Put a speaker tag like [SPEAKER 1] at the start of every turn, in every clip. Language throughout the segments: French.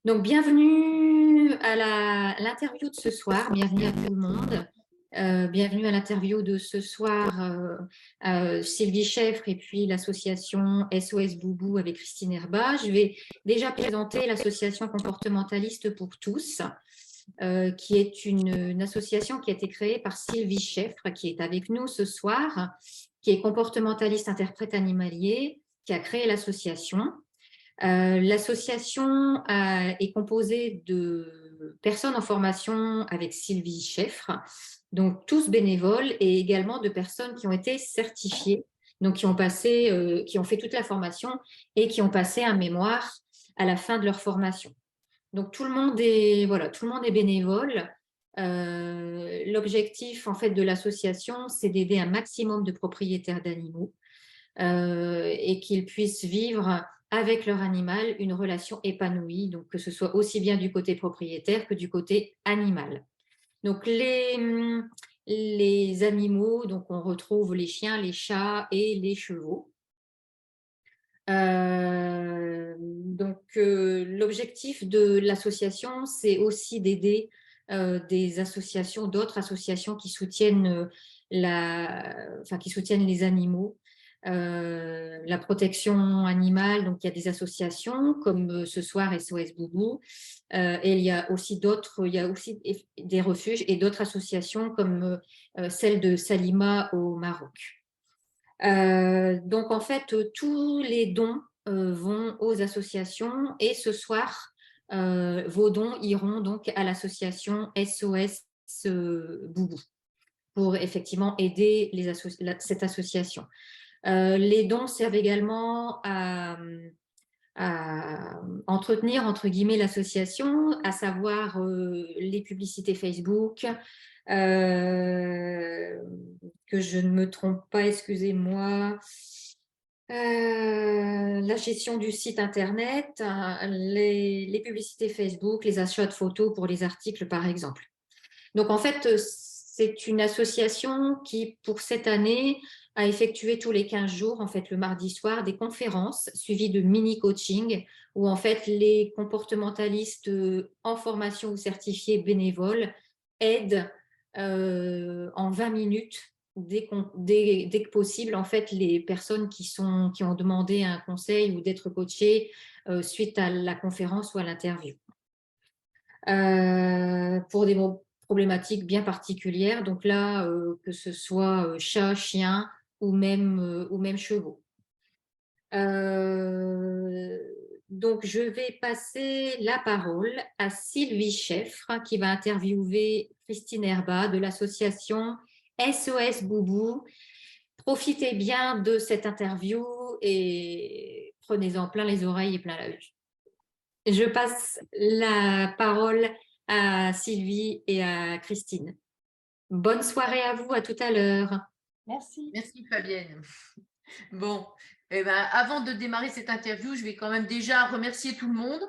[SPEAKER 1] Donc, bienvenue à l'interview de ce soir. Bienvenue à tout le monde. Bienvenue à l'interview de ce soir, Sylvie Chèvre et puis l'association SOS Boubou avec Christine Herba. Je vais déjà présenter l'association comportementaliste pour tous, qui est une association qui a été créée par Sylvie Chèvre, qui est avec nous ce soir, qui est comportementaliste interprète animalier, qui a créé l'association. L'association est composée de personnes en formation avec Sylvie Chèvre, donc tous bénévoles, et également de personnes qui ont été certifiées, donc qui ont fait toute la formation et qui ont passé un mémoire à la fin de leur formation. Donc tout le monde est bénévole. L'objectif en fait de l'association, c'est d'aider un maximum de propriétaires d'animaux et qu'ils puissent vivre avec leur animal une relation épanouie, donc que ce soit aussi bien du côté propriétaire que du côté animal. Donc les animaux, donc on retrouve les chiens, les chats et les chevaux. L'objectif de l'association, c'est aussi d'aider d'autres associations qui soutiennent qui soutiennent les animaux, la protection animale. Donc il y a des associations comme ce soir SOS Boubou, et il y a aussi des refuges et d'autres associations comme celle de Salima au Maroc. Donc, en fait, tous les dons vont aux associations et ce soir, vos dons iront donc à l'association SOS Boubou pour effectivement aider cette association. Les dons servent également à entretenir, entre guillemets, l'association, à savoir les publicités Facebook, que je ne me trompe pas, excusez-moi, la gestion du site internet, les publicités Facebook, les achats de photos pour les articles, par exemple. Donc, en fait, c'est une association qui, pour cette année, a effectué tous les 15 jours, en fait, le mardi soir, des conférences suivies de mini-coaching où, en fait, les comportementalistes en formation ou certifiés bénévoles aident en 20 minutes, dès que possible, en fait, les personnes qui ont demandé un conseil ou d'être coachées suite à la conférence ou à l'interview. Pour des problématiques bien particulières, donc là, que ce soit chat, chien ou même chevaux. Donc, je vais passer la parole à Sylvie Chèvre qui va interviewer Christine Herba de l'association SOS Boubou. Profitez bien de cette interview et prenez-en plein les oreilles et plein la vue. Je passe la parole à Sylvie et à Christine. Bonne soirée à vous, à tout à l'heure.
[SPEAKER 2] Merci. Merci Fabienne. Bon, avant de démarrer cette interview, je vais quand même déjà remercier tout le monde.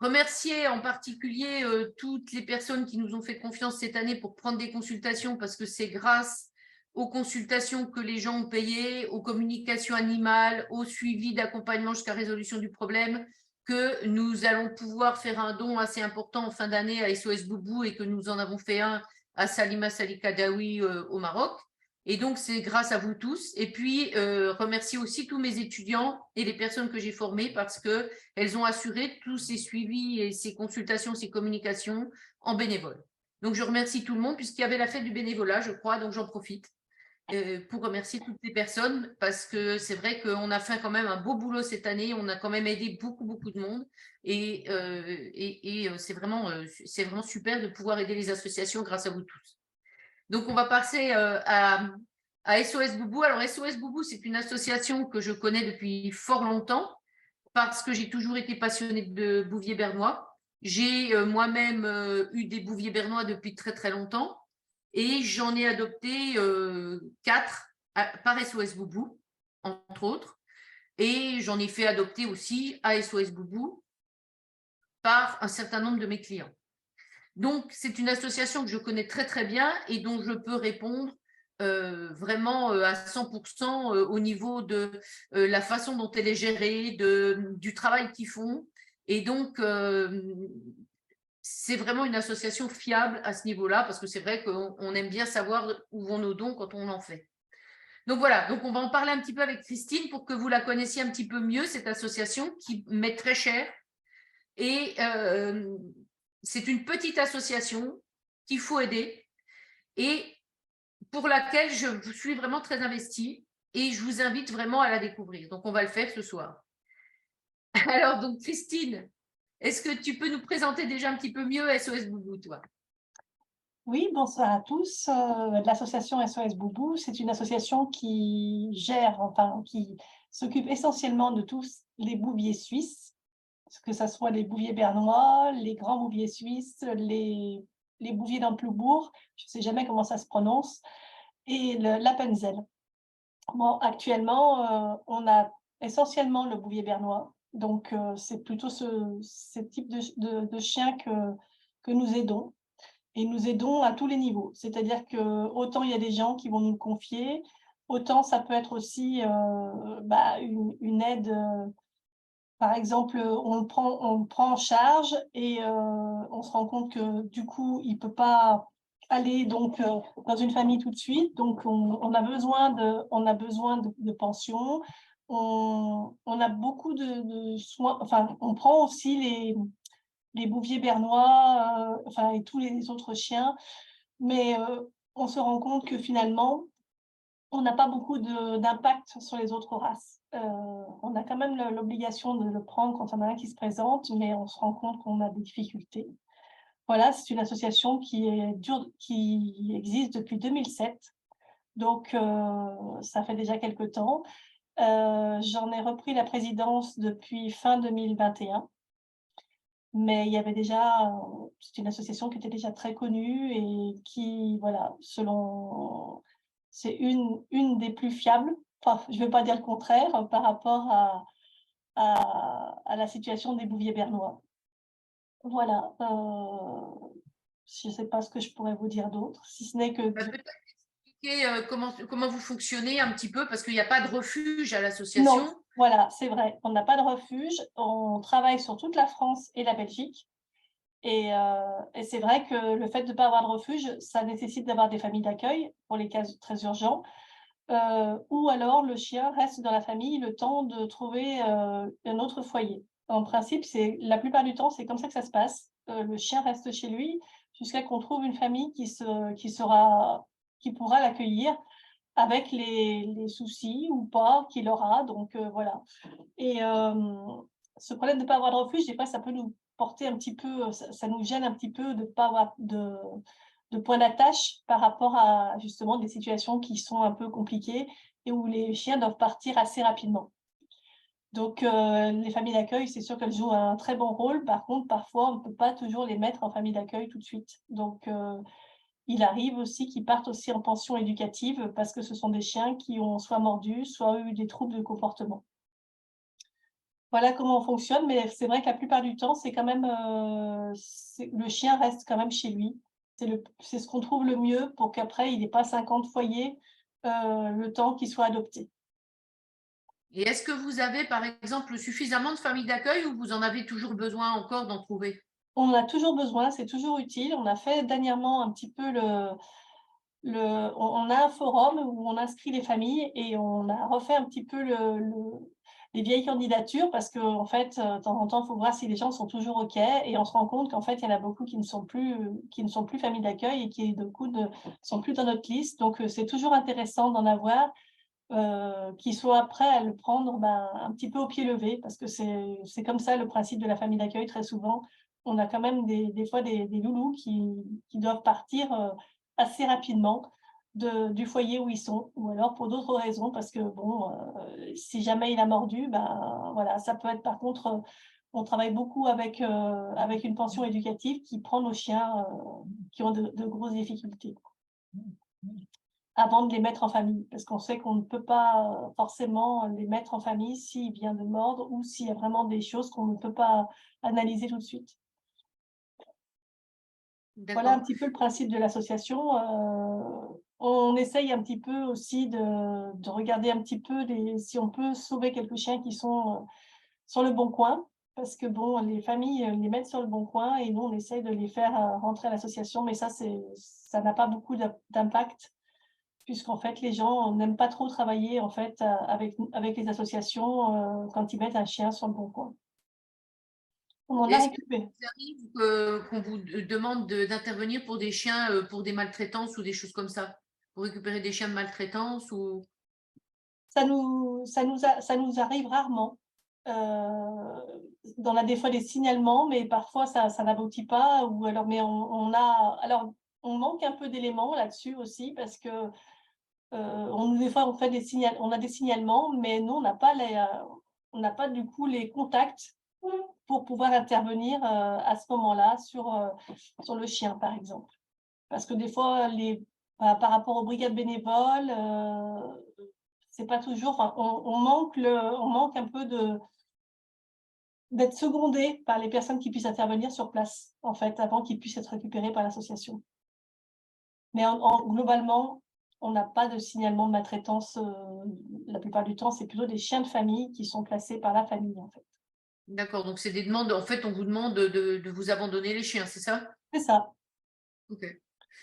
[SPEAKER 2] Remercier en particulier toutes les personnes qui nous ont fait confiance cette année pour prendre des consultations, parce que c'est grâce aux consultations que les gens ont payé, aux communications animales, au suivi d'accompagnement jusqu'à résolution du problème, que nous allons pouvoir faire un don assez important en fin d'année à SOS Boubou et que nous en avons fait un à Salima Salikadawi au Maroc. Et donc, c'est grâce à vous tous. Et puis, remercier aussi tous mes étudiants et les personnes que j'ai formées parce qu'elles ont assuré tous ces suivis et ces consultations, ces communications en bénévole. Donc, je remercie tout le monde puisqu'il y avait la fête du bénévolat, je crois, donc j'en profite pour remercier toutes les personnes parce que c'est vrai qu'on a fait quand même un beau boulot cette année. On a quand même aidé beaucoup, beaucoup de monde et c'est vraiment super de pouvoir aider les associations grâce à vous tous. Donc, on va passer à SOS Boubou. Alors, SOS Boubou, c'est une association que je connais depuis fort longtemps parce que j'ai toujours été passionnée de bouvier bernois. J'ai moi-même eu des bouviers bernois depuis très, très longtemps et j'en ai adopté 4 par SOS Boubou, entre autres. Et j'en ai fait adopter aussi à SOS Boubou par un certain nombre de mes clients. Donc, c'est une association que je connais très, très bien et dont je peux répondre vraiment à 100% au niveau de la façon dont elle est gérée, du travail qu'ils font Et donc, c'est vraiment une association fiable à ce niveau-là, parce que c'est vrai qu'on aime bien savoir où vont nos dons quand on en fait. Donc voilà, donc on va en parler un petit peu avec Christine pour que vous la connaissiez un petit peu mieux, cette association qui met très cher. Et c'est une petite association qu'il faut aider et pour laquelle je suis vraiment très investie et je vous invite vraiment à la découvrir. Donc on va le faire ce soir. Alors donc Christine, est-ce que tu peux nous présenter déjà un petit peu mieux SOS Boubou, toi?
[SPEAKER 3] Oui, bonsoir à tous. L'association SOS Boubou, c'est une association qui gère, enfin, qui s'occupe essentiellement de tous les bouviers suisses, que ce soit les bouviers bernois, les grands bouviers suisses, les bouviers d'Amplebourg, je ne sais jamais comment ça se prononce, et l'Appenzell. Bon, actuellement, on a essentiellement le bouvier bernois, donc c'est plutôt ce type de chien que nous aidons. Et nous aidons à tous les niveaux. C'est-à-dire que autant il y a des gens qui vont nous le confier, autant ça peut être aussi une aide. Par exemple, on le prend en charge et on se rend compte que du coup, il ne peut pas aller donc, dans une famille tout de suite. Donc, on a besoin de pension. On a beaucoup de soins. Enfin, on prend aussi les bouviers bernois, et tous les autres chiens, mais on se rend compte que finalement, on n'a pas beaucoup d'impact sur les autres races. On a quand même l'obligation de le prendre quand on a un qui se présente, mais on se rend compte qu'on a des difficultés. Voilà, c'est une association qui existe depuis 2007, donc ça fait déjà quelques temps. J'en ai repris la présidence depuis fin 2021. Mais il y avait déjà, c'est une association qui était déjà très connue et qui, voilà, c'est une des plus fiables, enfin, je ne vais pas dire le contraire, par rapport à la situation des bouviers bernois. Voilà, je ne sais pas ce que je pourrais vous dire d'autre, si ce n'est que...
[SPEAKER 2] Peut-être expliquer comment vous fonctionnez un petit peu, parce qu'il n'y a pas de refuge à
[SPEAKER 3] Non,
[SPEAKER 2] l'association.
[SPEAKER 3] voilà, c'est vrai, on n'a pas de refuge, on travaille sur toute la France et la Belgique. Et c'est vrai que le fait de ne pas avoir de refuge, ça nécessite d'avoir des familles d'accueil pour les cas très urgents, ou alors le chien reste dans la famille le temps de trouver un autre foyer. En principe, la plupart du temps, c'est comme ça que ça se passe. Le chien reste chez lui jusqu'à qu'on trouve une famille qui pourra l'accueillir avec les soucis ou pas qu'il aura. Donc voilà. Et ce problème de ne pas avoir de refuge, des fois, ça peut nous porter un petit peu, ça nous gêne un petit peu de ne pas avoir de point d'attache par rapport à justement des situations qui sont un peu compliquées et où les chiens doivent partir assez rapidement. Donc, les familles d'accueil, c'est sûr qu'elles jouent un très bon rôle. Par contre, parfois, on ne peut pas toujours les mettre en famille d'accueil tout de suite. Donc, il arrive aussi qu'ils partent aussi en pension éducative parce que ce sont des chiens qui ont soit mordu, soit eu des troubles de comportement. Voilà comment on fonctionne, mais c'est vrai que la plupart du temps, c'est quand même le chien reste quand même chez lui. C'est ce qu'on trouve le mieux pour qu'après, il n'ait pas 50 foyers le temps qu'il soit adopté.
[SPEAKER 2] Et est-ce que vous avez, par exemple, suffisamment de familles d'accueil ou vous en avez toujours besoin encore d'en trouver?
[SPEAKER 3] On en a toujours besoin, c'est toujours utile. On a fait dernièrement un petit peu on a un forum où on inscrit les familles et on a refait un petit peu les vieilles candidatures parce qu'en fait, de temps en temps, il faut voir si les gens sont toujours OK et on se rend compte qu'en fait, il y en a beaucoup qui ne sont plus familles d'accueil et qui, du coup, ne sont plus dans notre liste. Donc, c'est toujours intéressant d'en avoir qui soient prêts à le prendre un petit peu au pied levé parce que c'est comme ça le principe de la famille d'accueil. Très souvent, on a quand même des fois des loulous qui doivent partir assez rapidement du foyer où ils sont, ou alors pour d'autres raisons, parce que bon, si jamais il a mordu, voilà, ça peut être par contre, on travaille beaucoup avec une pension éducative qui prend nos chiens qui ont de grosses difficultés avant de les mettre en famille, parce qu'on sait qu'on ne peut pas forcément les mettre en famille s'il vient de mordre ou s'il y a vraiment des choses qu'on ne peut pas analyser tout de suite. Voilà un petit peu le principe de l'association. On essaye un petit peu aussi de regarder un petit peu si on peut sauver quelques chiens qui sont sur le bon coin. parce que bon, les familles les mettent sur le bon coin et nous, on essaye de les faire rentrer à l'association, mais ça n'a pas beaucoup d'impact, puisqu'en fait, les gens n'aiment pas trop travailler en fait avec les associations quand ils mettent un chien sur le bon coin. On en a
[SPEAKER 2] Est-ce que
[SPEAKER 3] récupéré.
[SPEAKER 2] ça arrive qu'on vous demande d'intervenir pour des chiens, pour des maltraitances ou des choses comme ça? Pour récupérer des chiens de maltraitance ou…
[SPEAKER 3] Ça nous arrive rarement. On a des fois des signalements, mais parfois ça n'aboutit pas. Ou alors, mais on manque un peu d'éléments là-dessus aussi, parce que des fois on a des signalements, mais nous on n'a pas du coup les contacts pour pouvoir intervenir à ce moment-là sur le chien, par exemple. Parce que des fois, par rapport aux brigades bénévoles, c'est pas toujours, enfin, on manque un peu d'être secondé par les personnes qui puissent intervenir sur place, en fait, avant qu'ils puissent être récupérés par l'association. Mais globalement, on n'a pas de signalement de maltraitance. La plupart du temps, c'est plutôt des chiens de famille qui sont placés par la famille, en fait.
[SPEAKER 2] D'accord, donc c'est des demandes, en fait, on vous demande de vous abandonner les chiens, c'est ça?
[SPEAKER 3] C'est ça.
[SPEAKER 2] Ok.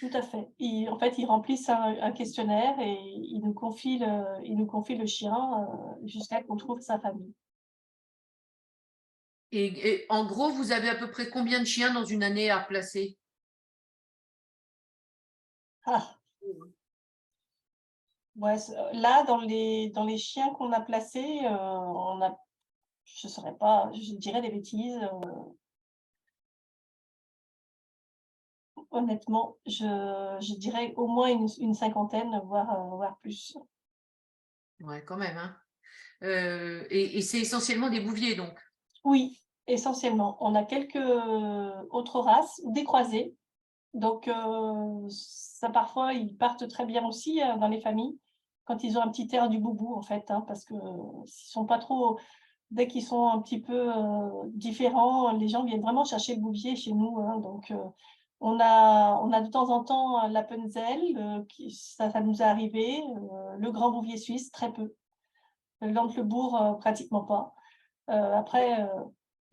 [SPEAKER 3] Tout à fait. En fait, ils remplissent un questionnaire et ils nous confient le chien jusqu'à qu'on trouve sa famille.
[SPEAKER 2] Et en gros, vous avez à peu près combien de chiens dans une année à replacer?
[SPEAKER 3] Ah, ouais, là, dans les chiens qu'on a placés, je saurais pas, je dirais des bêtises. Honnêtement, je dirais au moins une cinquantaine, voire plus.
[SPEAKER 2] Ouais, quand même, hein. Et c'est essentiellement des bouviers, donc.
[SPEAKER 3] Oui, essentiellement. On a quelques autres races, des croisés. Donc, ça, parfois, ils partent très bien aussi dans les familles, quand ils ont un petit air du boubou, en fait, hein, parce que s'ils sont pas trop, dès qu'ils sont un petit peu différents, les gens viennent vraiment chercher le bouvier chez nous, hein. Donc, on a de temps en temps l'Appenzell, ça nous est arrivé, le grand bouvier suisse, très peu. Le Lantlebourg, pratiquement pas. Après,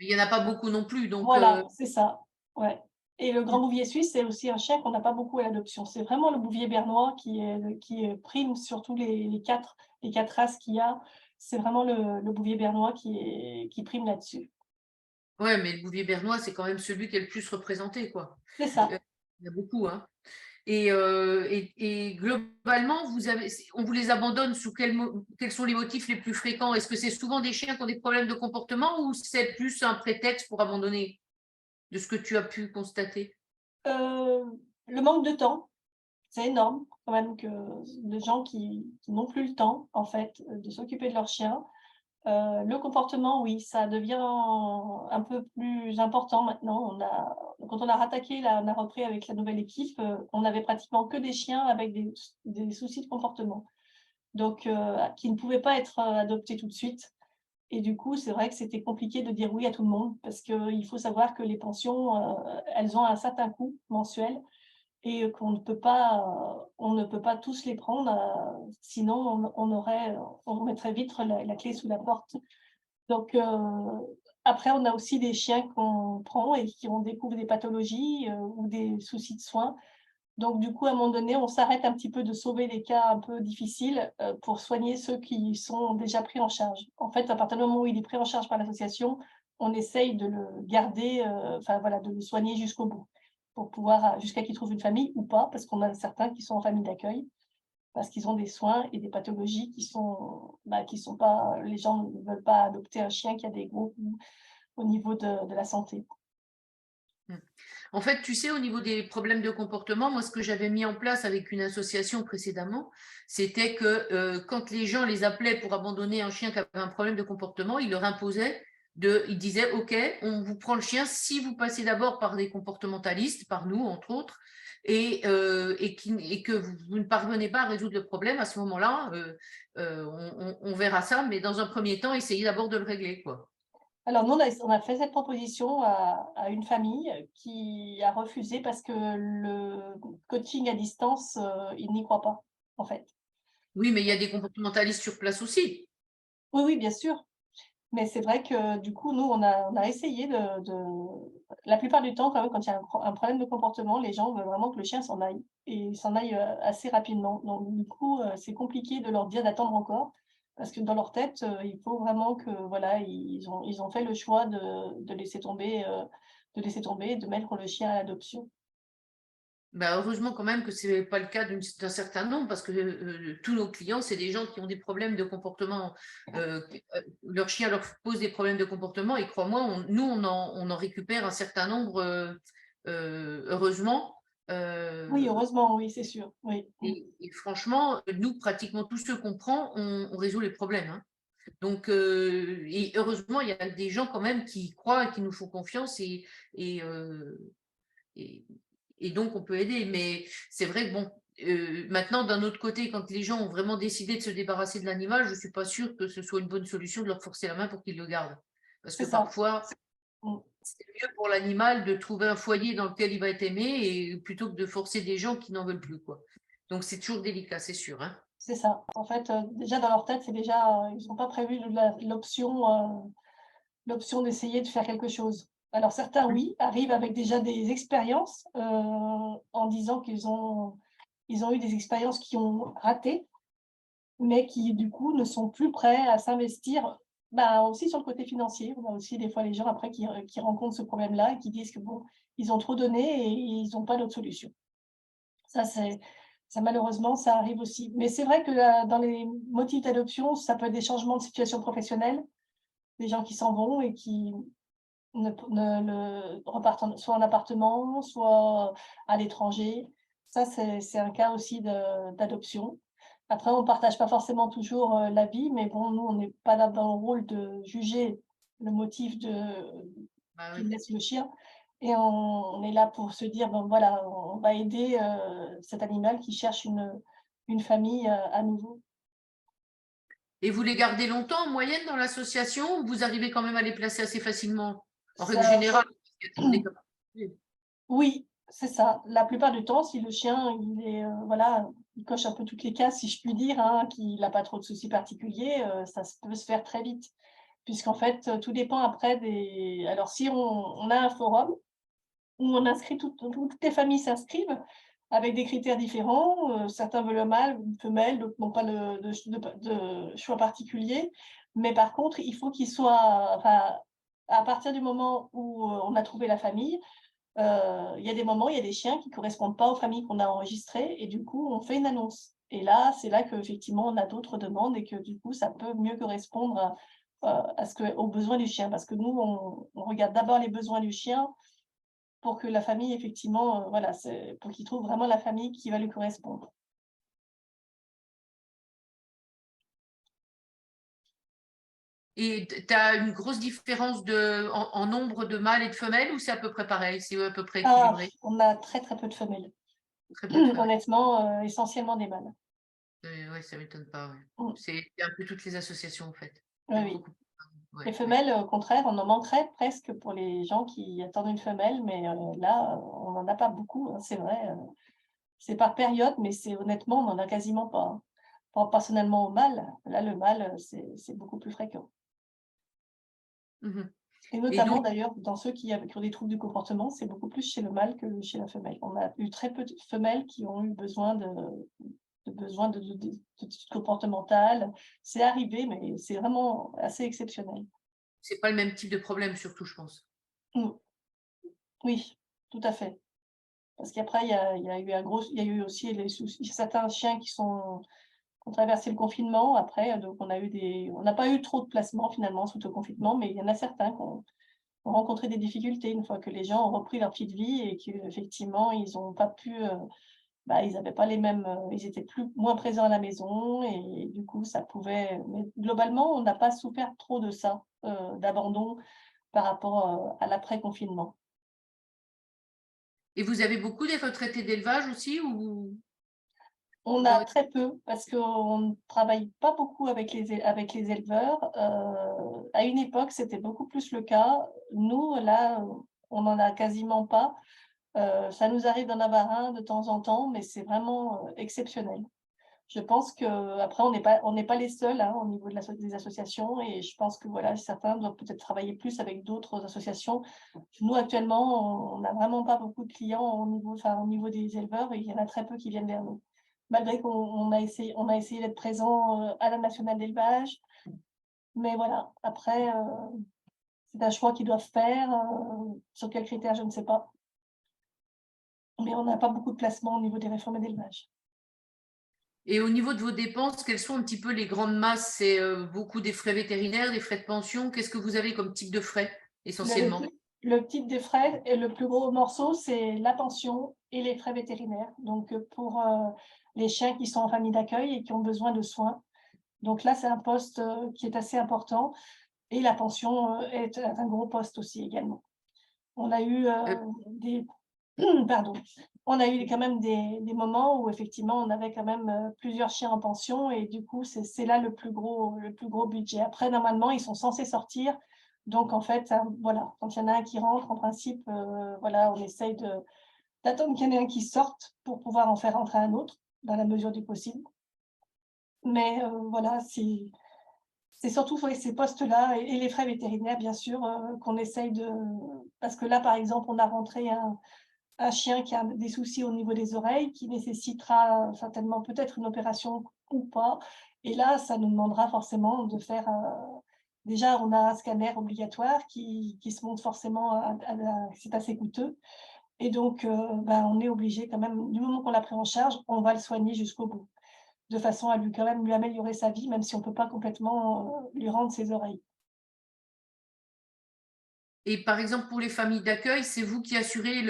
[SPEAKER 2] Il n'y en a pas beaucoup non plus, donc
[SPEAKER 3] voilà, c'est ça. Ouais. Et le grand bouvier suisse, c'est aussi un chien qu'on n'a pas beaucoup à l'adoption. C'est vraiment le bouvier bernois qui prime sur tous les quatre races qu'il y a. C'est vraiment le bouvier bernois qui prime là-dessus.
[SPEAKER 2] ouais, mais le bouvier bernois, c'est quand même celui qui est le plus représenté, quoi.
[SPEAKER 3] C'est ça.
[SPEAKER 2] Il y en a beaucoup, hein. Et globalement, on vous les abandonne sous quels sont les motifs les plus fréquents? Est-ce que c'est souvent des chiens qui ont des problèmes de comportement ou c'est plus un prétexte pour abandonner, de ce que tu as pu constater?
[SPEAKER 3] Le manque de temps, c'est énorme quand même, que de gens qui n'ont plus le temps, en fait, de s'occuper de leur chien. Le comportement, oui, ça devient un peu plus important maintenant. Quand on a rattaqué, là, on a repris avec la nouvelle équipe, on avait pratiquement que des chiens avec des soucis de comportement, donc qui ne pouvaient pas être adoptés tout de suite. Et du coup, c'est vrai que c'était compliqué de dire oui à tout le monde, parce qu'il faut savoir que les pensions, elles ont un certain coût mensuel et on ne peut pas tous les prendre, sinon on mettrait vite la clé sous la porte. Donc, après, on a aussi des chiens qu'on prend et qui ont découvert des pathologies ou des soucis de soins. Donc, du coup, à un moment donné, on s'arrête un petit peu de sauver les cas un peu difficiles pour soigner ceux qui sont déjà pris en charge. En fait, à partir du moment où il est pris en charge par l'association, on essaye de le garder, enfin voilà, de le soigner jusqu'au bout, pour pouvoir, jusqu'à qu'il trouve une famille ou pas, parce qu'on a certains qui sont en famille d'accueil, parce qu'ils ont des soins et des pathologies qui sont pas, les gens ne veulent pas adopter un chien qui a des gros coûts au niveau de la santé.
[SPEAKER 2] En fait, tu sais, au niveau des problèmes de comportement, moi, ce que j'avais mis en place avec une association précédemment, c'était que quand les gens les appelaient pour abandonner un chien qui avait un problème de comportement, ils leur imposaient ils disaient, OK, on vous prend le chien si vous passez d'abord par des comportementalistes, par nous, entre autres, et que vous ne parvenez pas à résoudre le problème. À ce moment-là, on verra ça, mais dans un premier temps, essayez d'abord de le régler, quoi.
[SPEAKER 3] Alors, nous, on a fait cette proposition à une famille qui a refusé parce que le coaching à distance, il n'y croit pas, en fait.
[SPEAKER 2] Oui, mais il y a des comportementalistes sur place aussi.
[SPEAKER 3] Oui, oui, bien sûr. Mais c'est vrai que du coup, nous, on a essayé La plupart du temps, quand même, quand il y a un problème de comportement, les gens veulent vraiment que le chien s'en aille et s'en aille assez rapidement. Donc du coup, c'est compliqué de leur dire d'attendre encore parce que dans leur tête, il faut vraiment que voilà, ils ont fait le choix de laisser tomber, et de mettre le chien à l'adoption.
[SPEAKER 2] Bah, heureusement quand même que ce n'est pas le cas d'un certain nombre, parce que tous nos clients, c'est des gens qui ont des problèmes de comportement. Leur chien leur pose des problèmes de comportement, et crois-moi, nous, on en récupère un certain nombre, heureusement.
[SPEAKER 3] Oui, heureusement, oui, c'est sûr. Oui.
[SPEAKER 2] Et franchement, nous, pratiquement tous ceux qu'on prend, on résout les problèmes, hein. Donc, et heureusement, il y a des gens quand même qui y croient et qui nous font confiance, et, et, et donc on peut aider. Mais c'est vrai que bon, maintenant, d'un autre côté, quand les gens ont vraiment décidé de se débarrasser de l'animal, je ne suis pas sûre que ce soit une bonne solution de leur forcer la main pour qu'ils le gardent. Parce
[SPEAKER 3] C'est
[SPEAKER 2] que
[SPEAKER 3] ça.
[SPEAKER 2] parfois,
[SPEAKER 3] Mm.
[SPEAKER 2] c'est mieux pour l'animal de trouver un foyer dans lequel il va être aimé, et plutôt que de forcer des gens qui n'en veulent plus, quoi. Donc c'est toujours délicat, c'est sûr, hein.
[SPEAKER 3] C'est ça. En fait, déjà dans leur tête, c'est déjà, ils n'ont pas prévu l'option d'essayer de faire quelque chose. Alors certains, oui, arrivent avec déjà des expériences en disant ils ont eu des expériences qui ont raté, mais qui du coup ne sont plus prêts à s'investir. Bah, aussi sur le côté financier, on a aussi des fois les gens après qui rencontrent ce problème-là et qui disent que bon, ils ont trop donné et ils n'ont pas d'autre solution. Ça malheureusement, ça arrive aussi. Mais c'est vrai que dans les motifs d'adoption, ça peut être des changements de situation professionnelle, des gens qui s'en vont et qui ne repartent soit en appartement, soit à l'étranger. Ça, c'est un cas aussi d'adoption. Après, on ne partage pas forcément toujours l'avis, mais bon, nous, on n'est pas là dans le rôle de juger le motif
[SPEAKER 2] Bah
[SPEAKER 3] qui
[SPEAKER 2] oui.
[SPEAKER 3] laisse le chien. Et on est là pour se dire, bon, voilà, on va aider cet animal qui cherche une famille à nouveau.
[SPEAKER 2] Et vous les gardez longtemps en moyenne dans l'association, ou vous arrivez quand même à les placer assez facilement, en règle
[SPEAKER 3] Ça,
[SPEAKER 2] générale? Il y a toujours des cas particuliers.
[SPEAKER 3] oui, c'est ça. La plupart du temps, si le chien, voilà, il coche un peu toutes les cases, si je puis dire, hein, qu'il n'a pas trop de soucis particuliers, ça peut se faire très vite. Puisqu'en fait, tout dépend après des. Alors, si on a un forum où on inscrit toutes les familles s'inscrivent avec des critères différents. Certains veulent un mâle, une femelle, d'autres n'ont pas de choix particulier. Mais par contre, il faut qu'il soit. Enfin, à partir du moment où on a trouvé la famille, il y a des moments, il y a des chiens qui ne correspondent pas aux familles qu'on a enregistrées et du coup, on fait une annonce. Et là, c'est là qu'effectivement, on a d'autres demandes et que du coup, ça peut mieux correspondre aux besoins du chien. Parce que nous, on regarde d'abord les besoins du chien pour que la famille, effectivement, voilà, pour qu'il trouve vraiment la famille qui va lui correspondre.
[SPEAKER 2] Et tu as une grosse différence en nombre de mâles et de femelles, ou c'est à peu près pareil, c'est à peu près
[SPEAKER 3] Ah,
[SPEAKER 2] équilibré?
[SPEAKER 3] on a très très peu de femelles.
[SPEAKER 2] Très peu de femelles.
[SPEAKER 3] Honnêtement, essentiellement des mâles.
[SPEAKER 2] Oui, ça ne m'étonne pas. Ouais.
[SPEAKER 3] Mm.
[SPEAKER 2] C'est un peu toutes les associations, en fait.
[SPEAKER 3] Oui,
[SPEAKER 2] Il y a
[SPEAKER 3] oui.
[SPEAKER 2] beaucoup. Ouais,
[SPEAKER 3] Les
[SPEAKER 2] ouais.
[SPEAKER 3] femelles, au contraire, on en manquerait presque pour les gens qui attendent une femelle, mais là, on n'en a pas beaucoup, hein, c'est vrai. C'est par période, mais honnêtement, on n'en a quasiment pas, hein. Pas seulement au mâle. Là, le mâle, c'est beaucoup plus fréquent.
[SPEAKER 2] Mhm.
[SPEAKER 3] Et
[SPEAKER 2] Et
[SPEAKER 3] notamment,
[SPEAKER 2] donc,
[SPEAKER 3] d'ailleurs, dans ceux qui ont des troubles du comportement, c'est beaucoup plus chez le mâle que chez la femelle. On a eu très peu de femelles qui ont eu besoin d'études comportementales. C'est arrivé, mais c'est vraiment assez exceptionnel.
[SPEAKER 2] c'est pas le même type de problème, surtout, je pense.
[SPEAKER 3] Mm. Oui, tout à fait. Parce qu'après, il y a eu aussi certains chiens qui ont traversé le confinement. Après, donc on n'a pas eu trop de placements finalement sous le confinement, mais il y en a certains qui ont rencontré des difficultés une fois que les gens ont repris leur petite vie et qu'effectivement, ils n'ont pas pu, ils n'avaient pas les mêmes, ils étaient moins présents à la maison et du coup, ça pouvait. Mais globalement, on n'a pas souffert trop de ça, d'abandon par rapport à l'après-confinement.
[SPEAKER 2] Et vous avez beaucoup des retraités d'élevage aussi, ou
[SPEAKER 3] On
[SPEAKER 2] vous
[SPEAKER 3] a
[SPEAKER 2] aurez...
[SPEAKER 3] très peu parce qu'on ne travaille pas beaucoup avec avec les éleveurs. À une époque, c'était beaucoup plus le cas. Nous, là, on n'en a quasiment pas. Ça nous arrive d'en avoir un de temps en temps, mais c'est vraiment exceptionnel. je pense qu'après, on n'est pas les seuls hein, au niveau des associations et je pense que voilà, certains doivent peut-être travailler plus avec d'autres associations. Nous, actuellement, on n'a vraiment pas beaucoup de clients au niveau des éleveurs et il y en a très peu qui viennent vers nous. Malgré qu'on a essayé d'être présent à la nationale d'élevage. Mais voilà, après, c'est un choix qu'ils doivent faire. Sur quels critères, je ne sais pas. Mais on n'a pas beaucoup de placements au niveau des réformes d'élevage.
[SPEAKER 2] Et au niveau de vos dépenses, quelles sont un petit peu les grandes masses? C'est beaucoup des frais vétérinaires, des frais de pension. Qu'est-ce que vous avez comme type de frais, essentiellement?
[SPEAKER 3] Le type des frais et le plus gros morceau, c'est la pension et les frais vétérinaires. Donc, pour les chiens qui sont en famille d'accueil et qui ont besoin de soins. Donc là, c'est un poste qui est assez important. Et la pension est un gros poste aussi également. On a eu pardon. On a eu quand même des moments où effectivement on avait quand même plusieurs chiens en pension et du coup c'est là le plus gros budget. Après normalement ils sont censés sortir, donc en fait voilà, quand il y en a un qui rentre en principe voilà, on essaye d'attendre qu'il y en ait un qui sorte pour pouvoir en faire rentrer un autre dans la mesure du possible. Mais voilà, c'est surtout ces postes-là et les frais vétérinaires, bien sûr, qu'on essaye de... Parce que là, par exemple, on a rentré un chien qui a des soucis au niveau des oreilles, qui nécessitera certainement peut-être une opération ou pas. Et là, ça nous demandera forcément de faire... Déjà, on a un scanner obligatoire qui se monte forcément, c'est assez coûteux. Et donc, on est obligé quand même, du moment qu'on l'a pris en charge, on va le soigner jusqu'au bout, de façon à lui améliorer sa vie, même si on ne peut pas complètement lui rendre ses oreilles.
[SPEAKER 2] Et par exemple, pour les familles d'accueil, c'est vous qui assurez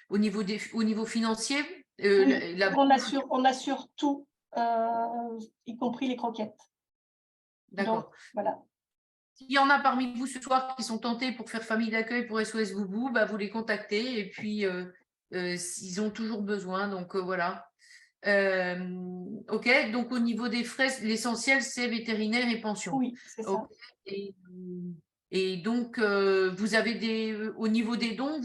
[SPEAKER 2] au niveau financier
[SPEAKER 3] Oui, on assure tout, y compris les croquettes.
[SPEAKER 2] D'accord.
[SPEAKER 3] Donc, voilà.
[SPEAKER 2] S'il y en a parmi vous ce soir qui sont tentés pour faire famille d'accueil pour SOS Boubou, bah, vous les contactez et puis ils ont toujours besoin. Donc voilà. Ok, donc au niveau des frais, l'essentiel c'est vétérinaire et pension.
[SPEAKER 3] Oui, c'est ça.
[SPEAKER 2] Okay. Et donc, vous avez au niveau des dons,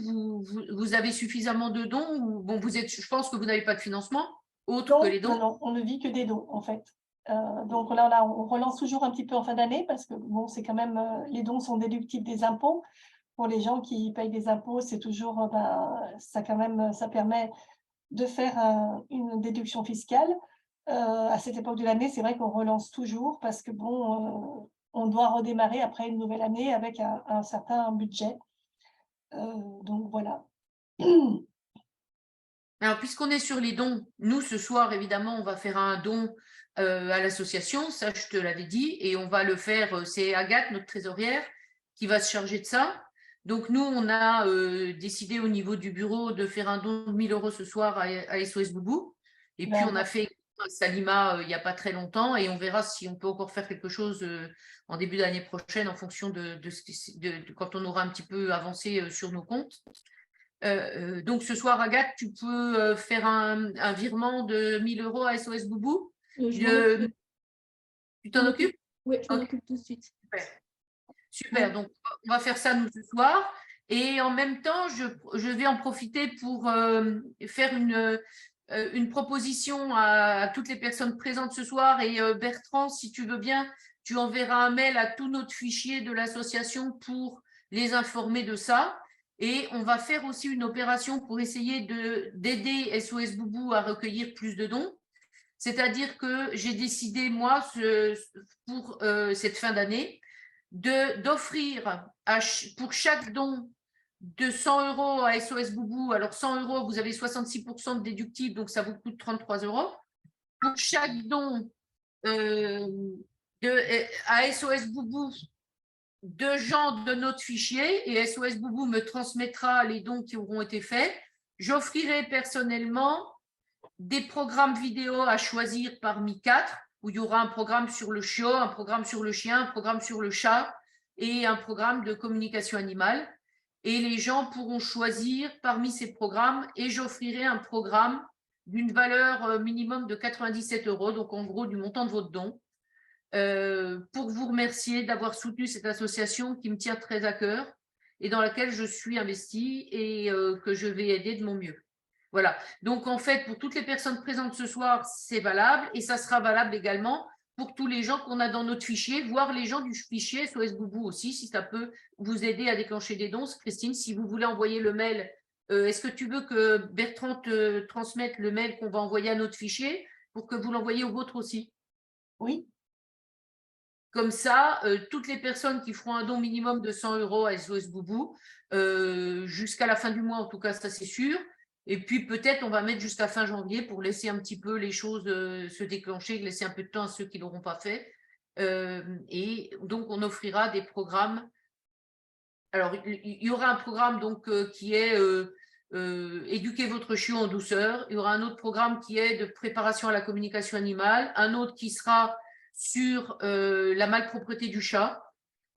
[SPEAKER 2] vous avez suffisamment de dons ou bon, je pense que vous n'avez pas de financement autre que les dons.
[SPEAKER 3] Non, on ne vit que des dons en fait. Donc là, on relance toujours un petit peu en fin d'année parce que bon, c'est quand même les dons sont déductibles des impôts. Pour les gens qui payent des impôts, c'est toujours ça permet de faire une déduction fiscale. À cette époque de l'année, c'est vrai qu'on relance toujours parce que bon, on doit redémarrer après une nouvelle année avec un certain budget. Donc voilà.
[SPEAKER 2] Alors, puisqu'on est sur les dons, nous, ce soir, évidemment, on va faire un don à l'association, ça, je te l'avais dit, et on va le faire, c'est Agathe, notre trésorière, qui va se charger de ça. Donc, nous, on a décidé au niveau du bureau de faire un don de 1 000 € ce soir à SOS Boubou. Et puis, on a fait Salima il n'y a pas très longtemps, et on verra si on peut encore faire quelque chose en début d'année prochaine en fonction de quand on aura un petit peu avancé sur nos comptes. Donc ce soir, Agathe, tu peux faire un virement de 1 000 € à SOS Boubou. Tu t'en occupes?
[SPEAKER 4] Oui, je m'en occupe tout de suite.
[SPEAKER 2] Super. Super. Donc on va faire ça nous ce soir. Et en même temps, je vais en profiter pour faire une proposition à toutes les personnes présentes ce soir. Et Bertrand, si tu veux bien, tu enverras un mail à tout notre fichier de l'association pour les informer de ça. Et on va faire aussi une opération pour essayer d'aider SOS Boubou à recueillir plus de dons. C'est-à-dire que j'ai décidé, moi, pour cette fin d'année, d'offrir pour chaque don de 100 € à SOS Boubou. Alors 100 €, vous avez 66% de déductible, donc ça vous coûte 33 €. Pour chaque don à SOS Boubou, de gens de notre fichier, et SOS Boubou me transmettra les dons qui auront été faits. J'offrirai personnellement des programmes vidéo à choisir parmi 4, où il y aura un programme sur le chiot, un programme sur le chien, un programme sur le chat et un programme de communication animale. Et les gens pourront choisir parmi ces programmes et j'offrirai un programme d'une valeur minimum de 97 €, donc en gros du montant de votre don, pour vous remercier d'avoir soutenu cette association qui me tient très à cœur et dans laquelle je suis investie et que je vais aider de mon mieux. Voilà. Donc, en fait, pour toutes les personnes présentes ce soir, c'est valable et ça sera valable également pour tous les gens qu'on a dans notre fichier, voire les gens du fichier SOS Boubou aussi, si ça peut vous aider à déclencher des dons. Christine, si vous voulez envoyer le mail, est-ce que tu veux que Bertrand te transmette le mail qu'on va envoyer à notre fichier pour que vous l'envoyiez au vôtre aussi?
[SPEAKER 3] Oui.
[SPEAKER 2] Comme ça, toutes les personnes qui feront un don minimum de 100 € à SOS Boubou, jusqu'à la fin du mois, en tout cas, ça c'est sûr. Et puis peut-être on va mettre jusqu'à fin janvier pour laisser un petit peu les choses se déclencher, laisser un peu de temps à ceux qui ne l'auront pas fait. Et donc on offrira des programmes. Alors il y aura un programme donc qui est éduquer votre chiot en douceur. Il y aura un autre programme qui est de préparation à la communication animale, un autre qui sera sur la malpropreté du chat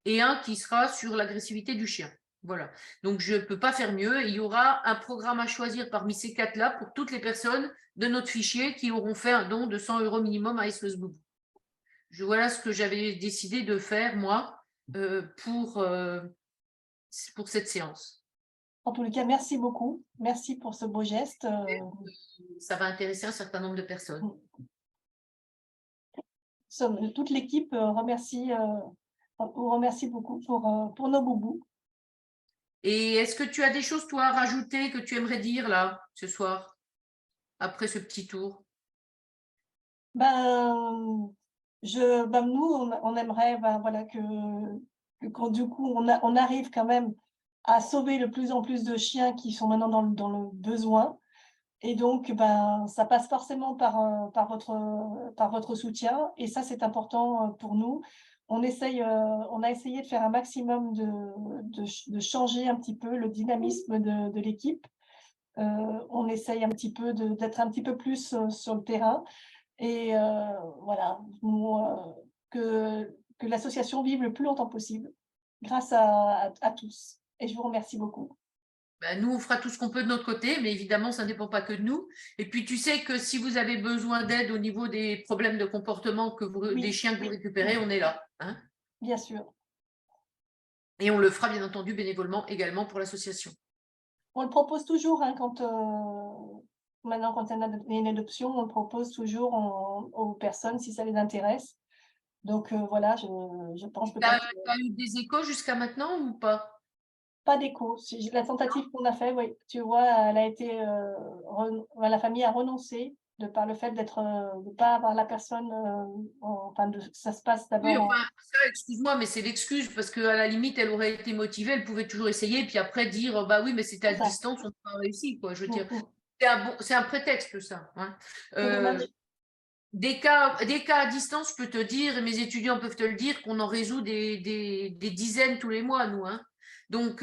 [SPEAKER 2] et un qui sera sur l'agressivité du chien. Voilà. Donc, je ne peux pas faire mieux. Il y aura un programme à choisir parmi ces quatre-là pour toutes les personnes de notre fichier qui auront fait un don de 100 € minimum à SOS Boubou. Voilà ce que j'avais décidé de faire, moi, pour cette séance.
[SPEAKER 3] En tous les cas, merci beaucoup. Merci pour ce beau geste.
[SPEAKER 2] Ça va intéresser un certain nombre de personnes.
[SPEAKER 3] Toute l'équipe vous remercie beaucoup pour nos boubous.
[SPEAKER 2] Et est-ce que tu as des choses, toi, à rajouter que tu aimerais dire, là, ce soir, après ce petit tour?
[SPEAKER 3] Nous, on aimerait voilà, que du coup, on arrive quand même à sauver de plus en plus de chiens qui sont maintenant dans le besoin. Et donc, ça passe forcément par votre soutien. Et ça, c'est important pour nous. On a essayé de faire un maximum de changer un petit peu le dynamisme de l'équipe. On essaye un petit peu d'être un petit peu plus sur le terrain. Et voilà, que l'association vive le plus longtemps possible, grâce à tous. Et je vous remercie beaucoup.
[SPEAKER 2] Nous, on fera tout ce qu'on peut de notre côté, mais évidemment, ça ne dépend pas que de nous. Et puis, tu sais que si vous avez besoin d'aide au niveau des problèmes de comportement des chiens que vous récupérez, on est là. Hein.
[SPEAKER 3] Bien sûr.
[SPEAKER 2] Et on le fera, bien entendu, bénévolement également pour l'association.
[SPEAKER 3] On le propose toujours, hein, maintenant, quand il y a une adoption, on le propose toujours aux personnes si ça les intéresse. Donc, voilà, je pense
[SPEAKER 2] Tu as eu des échos jusqu'à maintenant ou pas?
[SPEAKER 3] Pas d'écho. La tentative qu'on a fait, oui, tu vois, elle a été, la famille a renoncé de par le fait de pas avoir la personne, ça se passe d'abord.
[SPEAKER 2] Oui, enfin, ça, excuse-moi, mais c'est l'excuse parce qu'à la limite, elle aurait été motivée, elle pouvait toujours essayer, puis après dire, bah oui, mais c'était à distance, on n'a pas réussi, quoi. Je veux dire, c'est un prétexte, ça. Hein. Des cas à distance, je peux te dire, et mes étudiants peuvent te le dire, qu'on en résout des dizaines tous les mois, nous. Hein. Donc,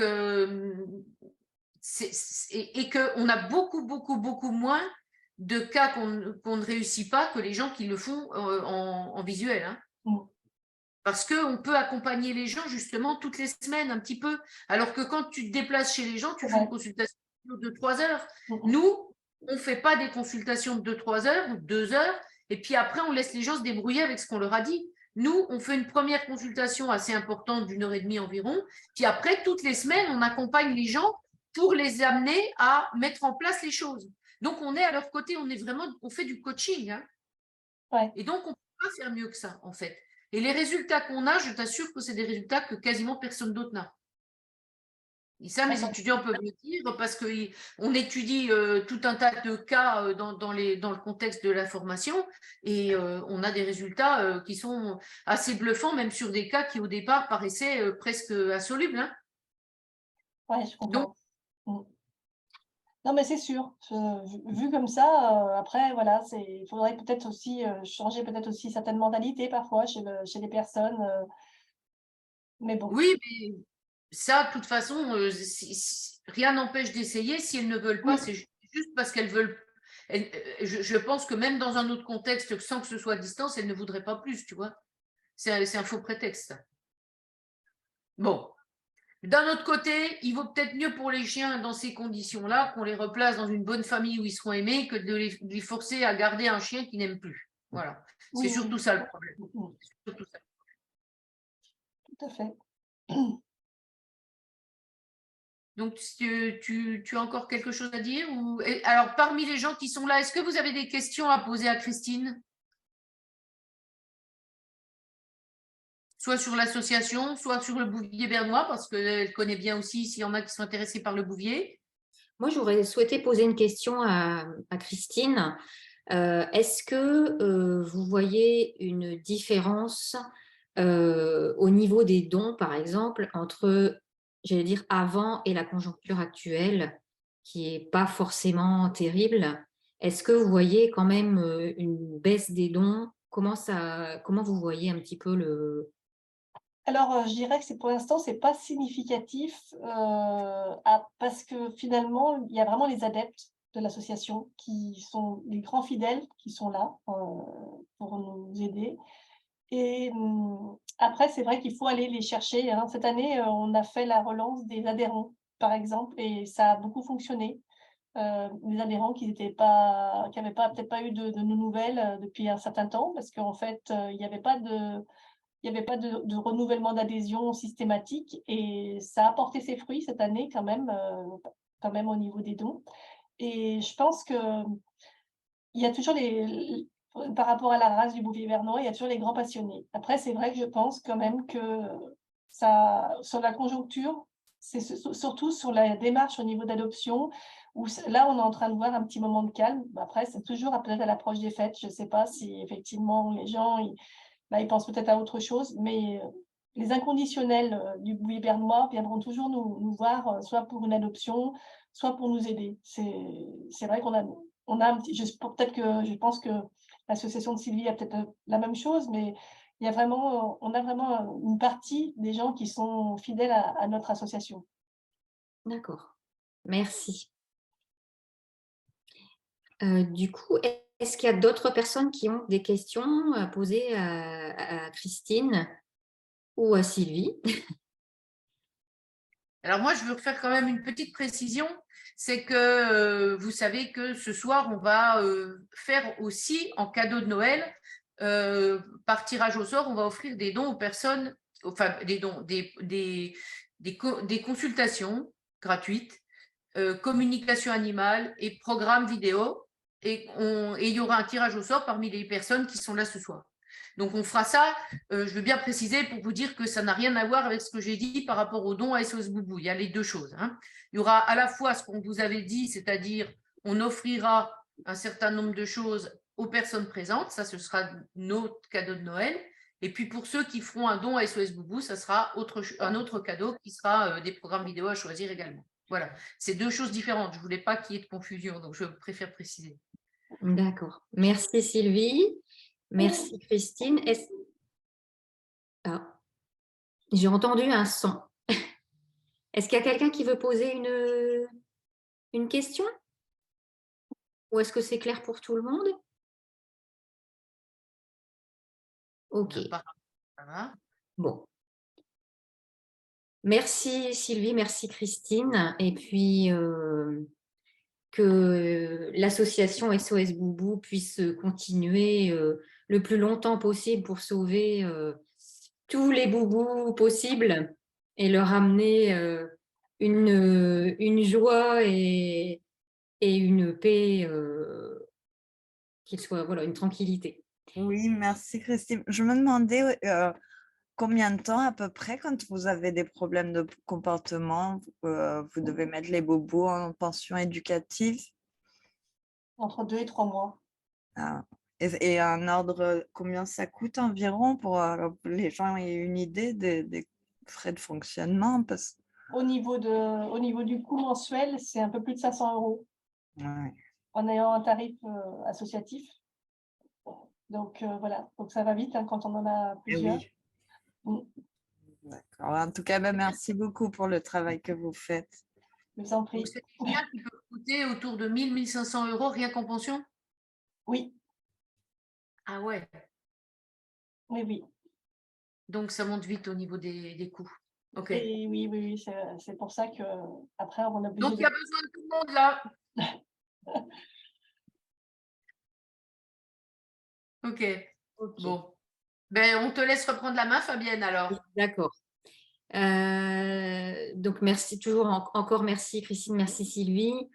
[SPEAKER 2] et qu'on a beaucoup, beaucoup, beaucoup moins de cas qu'on ne réussit pas que les gens qui le font en visuel. Hein. Parce qu'on peut accompagner les gens justement toutes les semaines un petit peu. Alors que quand tu te déplaces chez les gens, tu fais une consultation de 3 heures. Nous, on ne fait pas des consultations de 3 heures ou 2 heures. Et puis après, on laisse les gens se débrouiller avec ce qu'on leur a dit. Nous, on fait une première consultation assez importante d'1 h 30 environ. Puis après, toutes les semaines, on accompagne les gens pour les amener à mettre en place les choses. Donc, on est à leur côté, on fait du coaching. Hein. Et donc, on ne peut pas faire mieux que ça, en fait. Et les résultats qu'on a, je t'assure que c'est des résultats que quasiment personne d'autre n'a. Et ça, mes étudiants peuvent le dire parce qu'on étudie tout un tas de cas dans le contexte de la formation et on a des résultats qui sont assez bluffants, même sur des cas qui au départ paraissaient presque insolubles. Hein.
[SPEAKER 3] Oui, je comprends. Donc, non, mais c'est sûr. Vu comme ça, après, voilà, il faudrait peut-être aussi changer certaines mentalités parfois chez les personnes. Mais bon.
[SPEAKER 2] Oui, mais ça, de toute façon, rien n'empêche d'essayer. Si elles ne veulent pas, c'est juste parce qu'elles veulent. Je pense que même dans un autre contexte, sans que ce soit à distance, elles ne voudraient pas plus, tu vois. C'est un faux prétexte. Bon. D'un autre côté, il vaut peut-être mieux pour les chiens dans ces conditions-là qu'on les replace dans une bonne famille où ils seront aimés que de les forcer à garder un chien qu'ils n'aiment plus. Voilà. C'est surtout ça le problème. Surtout ça.
[SPEAKER 3] Tout à fait.
[SPEAKER 2] Donc, tu as encore quelque chose à dire alors, parmi les gens qui sont là, est-ce que vous avez des questions à poser à Christine? Soit sur l'association, soit sur le Bouvier bernois, parce qu'elle connaît bien aussi s'il y en a qui sont intéressés par le Bouvier.
[SPEAKER 1] Moi, j'aurais souhaité poser une question à Christine. Est-ce que vous voyez une différence au niveau des dons, par exemple, entre, j'allais dire, avant et la conjoncture actuelle, qui n'est pas forcément terrible? Est-ce que vous voyez quand même une baisse des dons? Comment vous voyez un petit peu le...
[SPEAKER 3] Alors, je dirais que pour l'instant, c'est pas significatif parce que finalement, il y a vraiment les adeptes de l'association qui sont les grands fidèles qui sont là pour nous aider. Et après, c'est vrai qu'il faut aller les chercher, hein. Cette année, on a fait la relance des adhérents, par exemple, et ça a beaucoup fonctionné. Des adhérents qui n'avaient peut-être pas eu de nos nouvelles depuis un certain temps, parce qu'en fait, il n'y avait pas de renouvellement d'adhésion systématique, et ça a porté ses fruits cette année quand même au niveau des dons. Et je pense que il y a toujours par rapport à la race du Bouvier bernois, il y a toujours les grands passionnés. Après, c'est vrai que je pense quand même que sur la conjoncture, c'est surtout sur la démarche au niveau d'adoption, où là, on est en train de voir un petit moment de calme. Après, c'est toujours peut-être à l'approche des fêtes. Je ne sais pas si effectivement les gens, ils pensent peut-être à autre chose, mais les inconditionnels du Bouvier bernois viendront toujours nous voir, soit pour une adoption, soit pour nous aider. C'est vrai qu'on a un petit, peut-être que je pense que l'association de Sylvie a peut-être la même chose, mais on a vraiment une partie des gens qui sont fidèles à notre association.
[SPEAKER 1] D'accord, merci. Du coup, est-ce qu'il y a d'autres personnes qui ont des questions à poser à Christine ou à Sylvie?
[SPEAKER 2] Alors moi, je veux faire quand même une petite précision, c'est que vous savez que ce soir, on va faire aussi en cadeau de Noël, par tirage au sort, on va offrir des dons aux personnes, enfin des dons, des consultations gratuites, communication animale et programmes vidéo, et il y aura un tirage au sort parmi les personnes qui sont là ce soir. Donc, on fera ça. Je veux bien préciser pour vous dire que ça n'a rien à voir avec ce que j'ai dit par rapport aux dons à SOS Boubou. Il y a les deux choses, hein. Il y aura à la fois ce qu'on vous avait dit, c'est-à-dire on offrira un certain nombre de choses aux personnes présentes. Ça, ce sera notre cadeau de Noël. Et puis, pour ceux qui feront un don à SOS Boubou, ça sera un autre cadeau qui sera des programmes vidéo à choisir également. Voilà, c'est deux choses différentes. Je ne voulais pas qu'il y ait de confusion, donc je préfère préciser.
[SPEAKER 1] D'accord. Merci Sylvie. Merci Christine. Ah, j'ai entendu un son. Est-ce qu'il y a quelqu'un qui veut poser une question? Ou est-ce que c'est clair pour tout le monde? Ok.
[SPEAKER 2] Voilà.
[SPEAKER 1] Bon. Merci Sylvie, merci Christine. Et puis, que l'association SOS Boubou puisse continuer le plus longtemps possible pour sauver tous les boubous possibles et leur amener une joie et une paix, qu'il soit, voilà, une tranquillité.
[SPEAKER 4] Oui, merci Christine. Je me demandais combien de temps à peu près, quand vous avez des problèmes de comportement, vous devez mettre les bobos en pension éducative?
[SPEAKER 3] Entre 2 et 3 mois.
[SPEAKER 4] Ah. Et un ordre, combien ça coûte environ pour que les gens aient une idée des frais de fonctionnement
[SPEAKER 3] Au niveau du coût mensuel, c'est un peu plus de 500 €
[SPEAKER 4] Ouais.
[SPEAKER 3] en ayant un tarif associatif. Donc voilà, donc ça va vite hein, quand on en a plusieurs.
[SPEAKER 4] Oui. D'accord. En tout cas, merci beaucoup pour le travail que vous faites.
[SPEAKER 3] Je vous en prie.
[SPEAKER 2] C'est quelqu'un qui peut coûter autour de 1 000, 1 500 € rien qu'en pension?
[SPEAKER 3] Oui.
[SPEAKER 2] Ah ouais.
[SPEAKER 3] Oui.
[SPEAKER 2] Donc, ça monte vite au niveau des coûts. OK.
[SPEAKER 3] Et oui, c'est pour ça que après on a obligé.
[SPEAKER 2] Donc, il y a besoin de tout le monde là. OK. Bon. Ben, on te laisse reprendre la main, Fabienne, alors.
[SPEAKER 1] D'accord. Donc, merci toujours, encore merci Christine, merci Sylvie.